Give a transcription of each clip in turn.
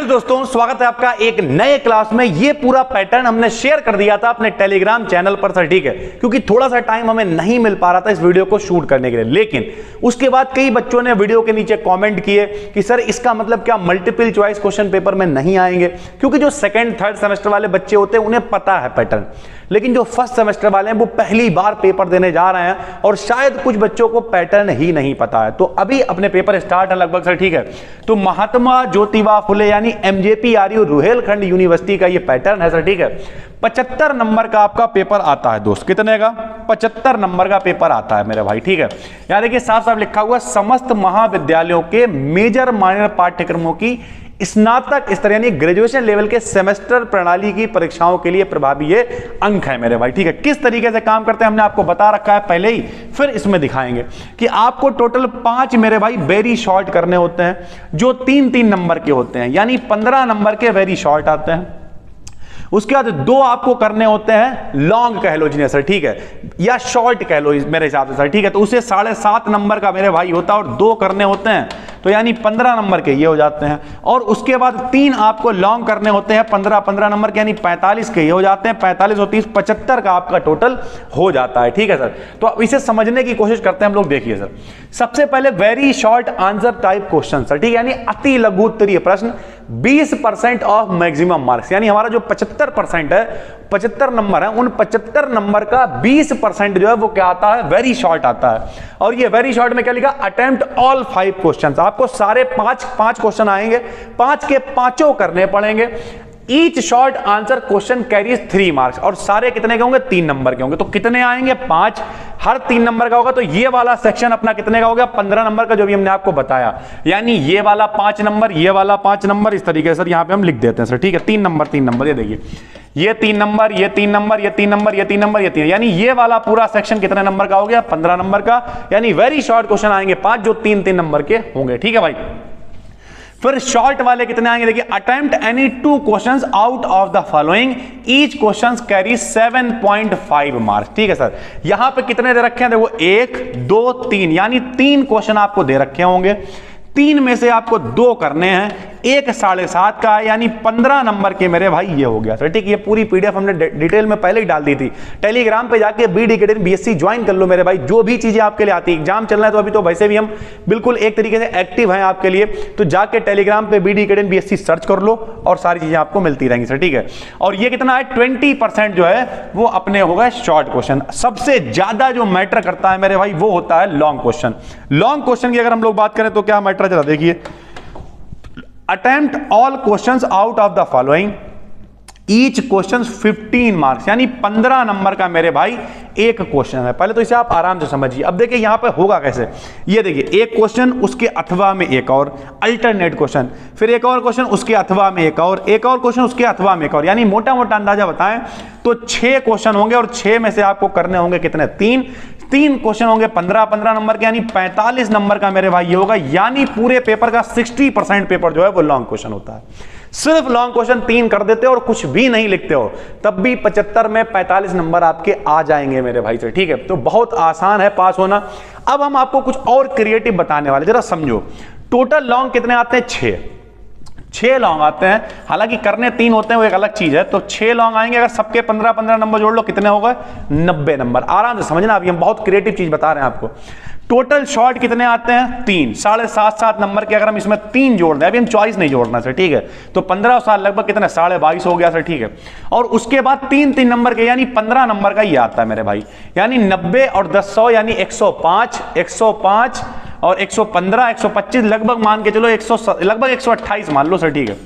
दोस्तों स्वागत है आपका एक नए क्लास में। ये पूरा पैटर्न हमने शेयर कर दिया था अपने टेलीग्राम चैनल पर सर, ठीक है, क्योंकि थोड़ा सा टाइम हमें नहीं मिल पा रहा था इस वीडियो को शूट करने के लिए। लेकिन उसके बाद कई बच्चों ने वीडियो के नीचे कमेंट किए कि सर इसका मतलब क्या मल्टीपल चॉइस क्वेश्चन पेपर में नहीं आएंगे, क्योंकि जो सेकंड थर्ड सेमेस्टर वाले बच्चे होते हैं उन्हें पता है पैटर्न, लेकिन जो फर्स्ट सेमेस्टर वाले हैं वो पहली बार पेपर देने जा रहे हैं और शायद कुछ बच्चों को पैटर्न ही नहीं पता है। तो अभी अपने पेपर स्टार्ट है लगभग सर, ठीक है। तो महात्मा ज्योतिबा फुले यानी MJPRU रुहेलखंड यूनिवर्सिटी का ये पैटर्न है सर, ठीक है। 75 नंबर का आपका पेपर आता है दोस्त। कितने का? 75 नंबर का पेपर आता है मेरे भाई, ठीक है। यहां देखिए साफ साफ लिखा हुआ समस्त महाविद्यालयों के मेजर माइनर पाठ्यक्रमों की स्नातक स्तर यानी ग्रेजुएशन लेवल के सेमेस्टर प्रणाली की परीक्षाओं के लिए प्रभावी ये अंक है मेरे भाई, ठीक है। किस तरीके से काम करते हैं हमने आपको बता रखा है पहले ही, फिर इसमें दिखाएंगे कि आपको टोटल 5 मेरे भाई वेरी शॉर्ट करने होते हैं जो 3-3 नंबर के होते हैं, यानी 15 नंबर के वेरी शॉर्ट आते हैं। उसके बाद 2 आपको करने होते हैं लॉन्ग कह लो जिन्हें सर, ठीक है, या शॉर्ट कह लो मेरे हिसाब से सर, ठीक है। तो उसे 7.5 नंबर का मेरे भाई होता है और 2 करने होते हैं तो यानी 15 नंबर के ये हो जाते हैं। और उसके बाद 3 आपको लॉन्ग करने होते हैं 15 नंबर के यानी 45 के ये हो जाते हैं। 45 और 30 75 का आपका टोटल हो जाता है, ठीक है सर। तो अब इसे समझने की कोशिश करते हैं हम लोग। देखिए सर, सबसे पहले very short answer type question sir, ठीक है, यानी अति लघु उत्तरीय प्रश्न 20% ऑफ मैक्सिमम मार्क्स, यानी हमारा जो 75% है, 75 नंबर है, उन 75 नंबर का 20% जो है वो क्या आता है? वेरी शॉर्ट आता है। और ये वेरी शॉर्ट में क्या लिखा? Attempt all 5 questions. आपको सारे 5 क्वेश्चन आएंगे, 5 के 5 करने पड़ेंगे। Each short answer question carries 3 marks, और सारे कितने के होंगे? 3 नंबर के होंगे। तो कितने आएंगे? 5, हर 3 नंबर का होगा। तो ये वाला सेक्शन अपना कितने का हो गया? 15 नंबर का, जो भी हमने आपको बताया। यानी ये वाला 5 नंबर, ये वाला 5 नंबर, इस तरीके से यहां पे हम लिख देते हैं सर, ठीक है। 3 नंबर, ये देखिए, ये 3 नंबर, ये 3 नंबर, ये 3 नंबर, ये 3 नंबर, ये 3, यानी ये वाला पूरा सेक्शन कितने नंबर का हो गया? 15 नंबर का। यानी वेरी शॉर्ट क्वेश्चन आएंगे 5 जो 3-3 नंबर के होंगे, ठीक है भाई। फिर शॉर्ट वाले कितने आएंगे? देखिए, attempt any 2 questions out of the following, each questions carry 7.5 marks, ठीक है सर। यहां पे कितने दे रखे हैं? देखो 1, 2, 3, यानी 3 क्वेश्चन आपको दे रखे होंगे। 3 में से आपको 2 करने हैं, 1 7.5 का है, यानी 15 नंबर के मेरे भाई ये हो गया सर, ठीक है। ये पूरी PDF हमने डिटेल में पहले ही डाल दी थी। टेलीग्राम पे जाके BD Academy BSc ज्वाइन कर लो मेरे भाई, जो भी चीजें आपके लिए आती है। एग्जाम चल रहा है तो अभी तो वैसे भी हम बिल्कुल एक तरीके से एक्टिव हैं आपके लिए, तो जाके टेलीग्राम पे BD Academy BSc सर्च कर लो और सारी चीजें आपको मिलती रहेंगी सर, ठीक है। और ये कितना है? 20% जो है वो अपने होगा शॉर्ट क्वेश्चन। सबसे ज्यादा जो मैटर करता है मेरे भाई वो होता है लॉन्ग क्वेश्चन। लॉन्ग क्वेश्चन की अगर हम लोग बात करें तो क्या मैटर, जरा देखिए, attempt all questions out of the following, each question 15 marks, यानी 15 नंबर का मेरे भाई एक क्वेश्चन है। पहले तो इसे आप आराम से समझिए। अब देखिए यहां पे होगा कैसे, ये देखिए, एक क्वेश्चन उसके अथवा में एक और अल्टरनेट क्वेश्चन, फिर एक और क्वेश्चन उसके अथवा में एक और क्वेश्चन उसके अथवा में एक और, यानी मोटा मोटा अंदाजा बताएं तो 6 क्वेश्चन होंगे और 6 में से आपको करने होंगे कितने? 3 क्वेश्चन होंगे 15 नंबर के, यानी 45 नंबर का मेरे भाई ये होगा। यानी पूरे पेपर का 60% पेपर जो है वो लॉन्ग क्वेश्चन होता है। सिर्फ लॉन्ग क्वेश्चन 3 कर देते हो और कुछ भी नहीं लिखते हो, तब भी 75 में 45 नंबर आपके आ जाएंगे मेरे भाई से, ठीक है। तो बहुत आसान है पास होना। अब हम आपको कुछ और क्रिएटिव बताने वाले, जरा समझो। टोटल लॉन्ग कितने आते हैं? 6 लॉन्ग आते हैं, हालांकि करने 3 होते हैं वो एक अलग चीज है। तो 6 लॉन्ग आएंगे, अगर सबके 15 नंबर जोड़ लो कितने होगा? 90 नंबर। आराम से समझना, अभी हम बहुत क्रिएटिव चीज बता रहे हैं आपको। टोटल शॉर्ट कितने आते हैं? 3, 7.5 नंबर के, अगर हम इसमें 3 जोड़ दें, अभी हम चॉइस नहीं जोड़ना सर, ठीक है। तो 15 साल लगभग कितने? 22.5 हो गया सर, ठीक है। और उसके बाद 3 नंबर के, यानी 15 नंबर का ये आता है मेरे भाई, यानी 90 और 10 100, यानी 105 और 115 125, लगभग मान के चलो लगभग 128 मान लो सर, ठीक है।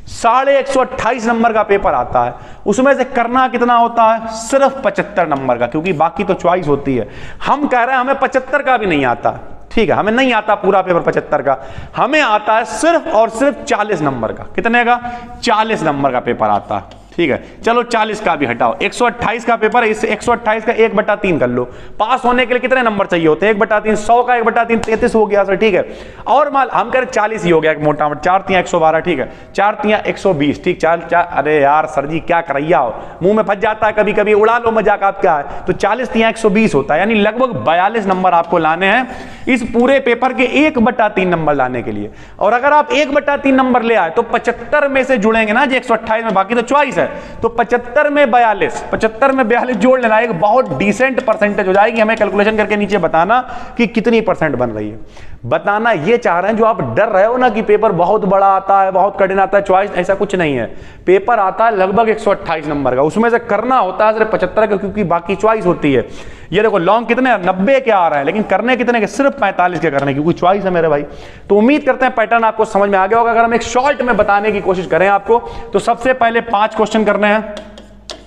128 नंबर का पेपर आता है। उसमें से करना कितना होता है? सिर्फ 75 नंबर का, क्योंकि बाकी तो चॉइस होती है। हम कह रहे हैं हमें 75 का भी नहीं आता, ठीक है, हमें नहीं आता पूरा पेपर 75 का, हमें आता है सिर्फ और सिर्फ 40 नंबर का। कितने का? 40 नंबर का पेपर आता है, ठीक है। चलो 40 का भी हटाओ, 128 का पेपर है, इससे 128 का 1/3 कर लो। पास होने के लिए कितने नंबर चाहिए होते हैं? 1/3, 100 का 1/3 33 हो गया सर, ठीक है। और मान हम कह रहे 40 ही हो गया मोटा मोटा, 4 तियां 112, ठीक है, 4 तियां 120, ठीक, 4 अरे यार सर जी क्या करैया हो, मुंह में फंस जाता है कभी कभी, उड़ा लो मजाक आप, क्या है तो 40 तियां 120 होता है, यानी लगभग 42 नंबर आपको लाने हैं इस पूरे पेपर के 1/3 नंबर लाने के लिए। और अगर आप 1/3 नंबर ले आए तो 75 में से जुड़ेंगे ना जी, 128 में, बाकी तो चॉइस है, तो 75 में 42 जोड़ लेना, एक बहुत डिसेंट परसेंटेज हो जाएगी। हमें कैलकुलेशन करके नीचे बताना कि कितनी परसेंट बन रही है, बताना ये चाह रहे हैं। जो आप डर रहे हो ना कि पेपर बहुत बड़ा आता है, बहुत कठिन आता है, चॉइस, ऐसा कुछ नहीं है। पेपर आता है लगभग 128 नंबर का, उसमें से करना होता है सिर्फ 75 का, क्योंकि बाकी चॉइस होती है। ये देखो लॉन्ग कितने 90 के आ रहे हैं, लेकिन करने कितने के? सिर्फ 45 के करने, क्योंकि चॉइस है मेरे भाई। तो उम्मीद करते हैं पैटर्न आपको समझ में आ गया होगा। अगर हम एक शॉर्ट में बताने की कोशिश करें आपको, तो सबसे पहले 5 क्वेश्चन करने हैं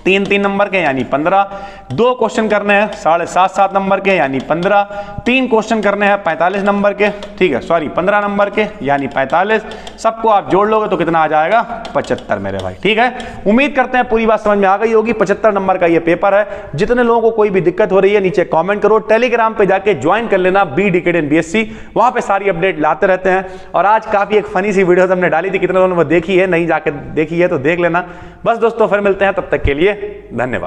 3-3 नंबर के यानी 15, 2 क्वेश्चन करने हैं 7.5 नंबर के यानी 15, 3 क्वेश्चन करने हैं 45 नंबर के, ठीक है, सॉरी 15 नंबर के यानी 45, सबको आप जोड़ लोगे तो कितना आ जाएगा? 75 मेरे भाई, ठीक है। उम्मीद करते हैं पूरी बात समझ में आ गई होगी। 75 नंबर का ये पेपर है। जितने लोगों को कोई भी दिक्कत हो रही है नीचे कॉमेंट करो, टेलीग्राम पे जाके ज्वाइन कर लेना BDKD वहां पे सारी अपडेट लाते रहते हैं। और आज काफी एक फनी सी वीडियो हमने डाली थी, कितने लोगों ने वो देखी है? नहीं जाके देखी है तो देख लेना। बस दोस्तों फिर मिलते हैं, तब तक के लिए धन्यवाद।